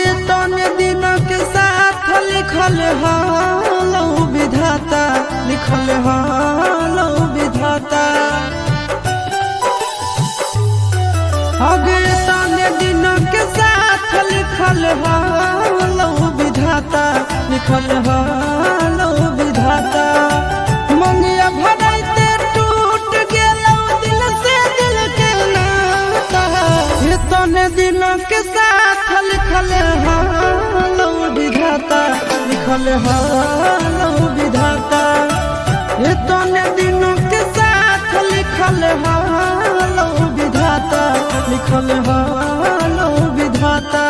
तने दिन के साथ लिखल हालो विधाता, लिखल हालो विधाता। आगे तने दिन के साथ लिखल हालो विधाता, लिखल हालो विधाता। मंगिया भराइते टूट गेलो दिल से दिल के नाता, ये तने दिन के साथ लिखल हालो विधाता, लिखल हालो विधाता। ये तने दिन के साथ लिखल हालो विधाता, लिखल हालो विधाता।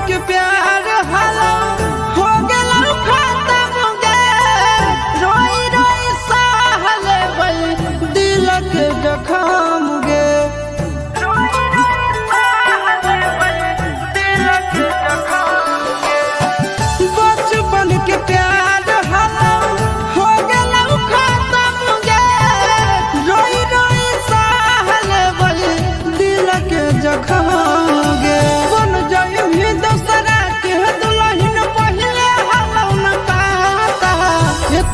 के प्यार हलो हो गेलो खत्म गे, रोई रोई सहले बई दिल के जखम गे, रोई रोई सहले बई दिल के जखम गे। बचपन के प्यार हलो हो गेलो खत्म गे, रोई रोई सहले बई दिल के जखम गे।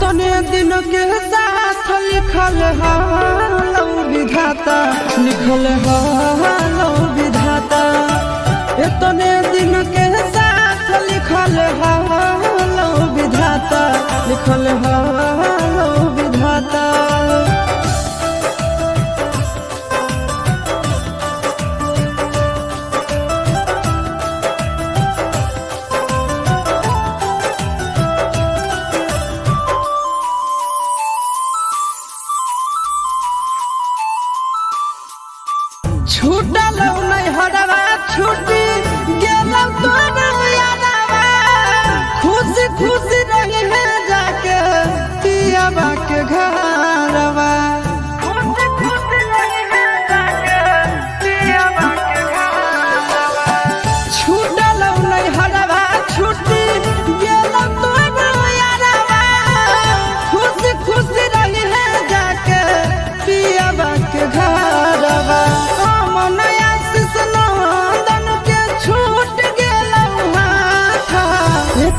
तने दिन के साथ लिखल हालो विधाता, लिखल हालो विधाता। तने दिन के साथ लिखल हालो विधाता, लिखल हालो विधाता। छूटल नहीं हरवा छूटी गेलौ तोर यादवा, खुशी खुशी रही है जाके पियाबा के घरवा, खुशी खुशी रही है जाके पियाबा के घरवा। छूटल नहीं हरवा छूटी गेलौ तोर यादवा, खुशी खुशी रही है जाके पियाबा के घरवा।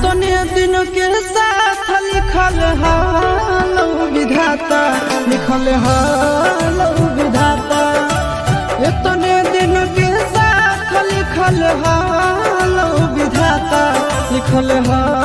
तने दिन के साथ लिखल हालो विधाता, लिखल हालो विधाता। तने दिन के साथ लिखल हालो विधाता, लिखल हालो